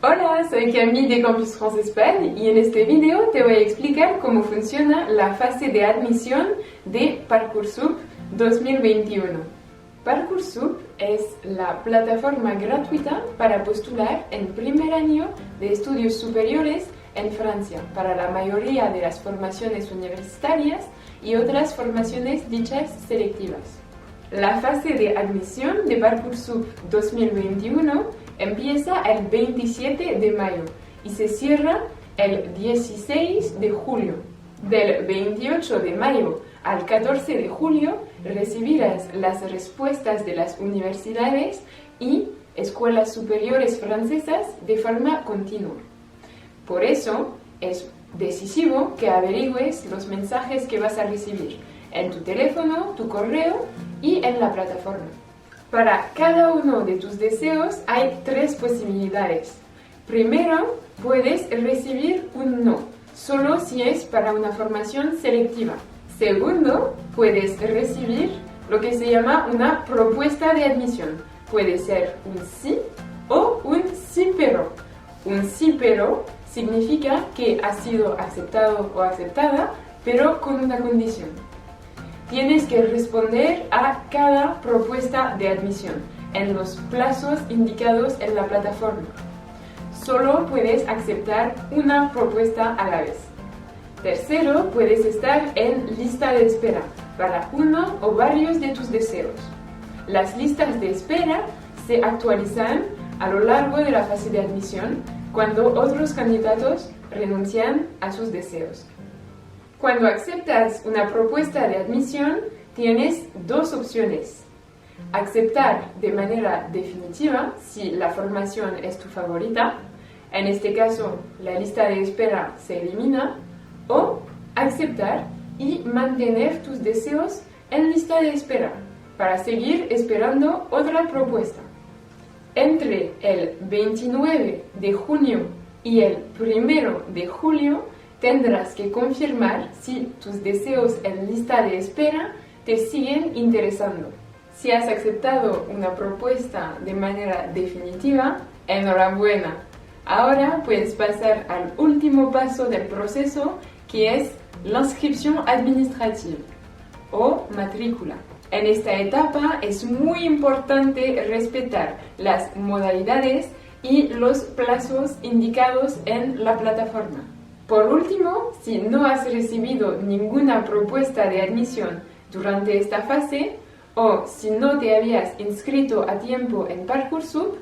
Hola, soy Camille de Campus France Espagne y en este video te voy a explicar cómo funciona la fase de admisión de Parcoursup 2021. Parcoursup es la plataforma gratuita para postular en primer año de estudios superiores en Francia para la mayoría de las formaciones universitarias y otras formaciones dichas selectivas. La fase de admisión de Parcoursup 2021 empieza el 27 de mayo y se cierra el 16 de julio. Del 28 de mayo al 14 de julio recibirás las respuestas de las universidades y escuelas superiores francesas de forma continua. Por eso es decisivo que averigües los mensajes que vas a recibir en tu teléfono, tu correo y en la plataforma. Para cada uno de tus deseos hay tres posibilidades. Primero, puedes recibir un no, solo si es para una formación selectiva. Segundo, puedes recibir lo que se llama una propuesta de admisión. Puede ser un sí o un sí pero. Un sí pero significa que ha sido aceptado o aceptada, pero con una condición. Tienes que responder a cada propuesta de admisión en los plazos indicados en la plataforma. Solo puedes aceptar una propuesta a la vez. Tercero, puedes estar en lista de espera para uno o varios de tus deseos. Las listas de espera se actualizan a lo largo de la fase de admisión cuando otros candidatos renuncian a sus deseos. Cuando aceptas una propuesta de admisión, tienes dos opciones. Aceptar de manera definitiva si la formación es tu favorita, en este caso la lista de espera se elimina, o aceptar y mantener tus deseos en lista de espera para seguir esperando otra propuesta. Entre el 29 de junio y el 1 de julio, tendrás que confirmar si tus deseos en lista de espera te siguen interesando. Si has aceptado una propuesta de manera definitiva, enhorabuena. Ahora puedes pasar al último paso del proceso, que es la inscripción administrativa o matrícula. En esta etapa es muy importante respetar las modalidades y los plazos indicados en la plataforma. Por último, si no has recibido ninguna propuesta de admisión durante esta fase o si no te habías inscrito a tiempo en Parcoursup,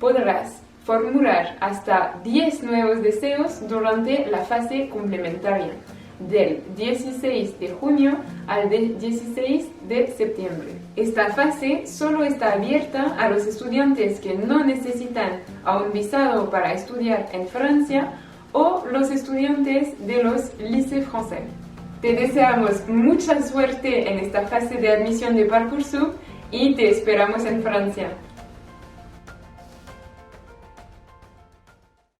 podrás formular hasta 10 nuevos deseos durante la fase complementaria, del 16 de junio al 16 de septiembre. Esta fase solo está abierta a los estudiantes que no necesitan a un visado para estudiar en Francia o los estudiantes de los lycées français. Te deseamos mucha suerte en esta fase de admisión de Parcoursup y te esperamos en Francia.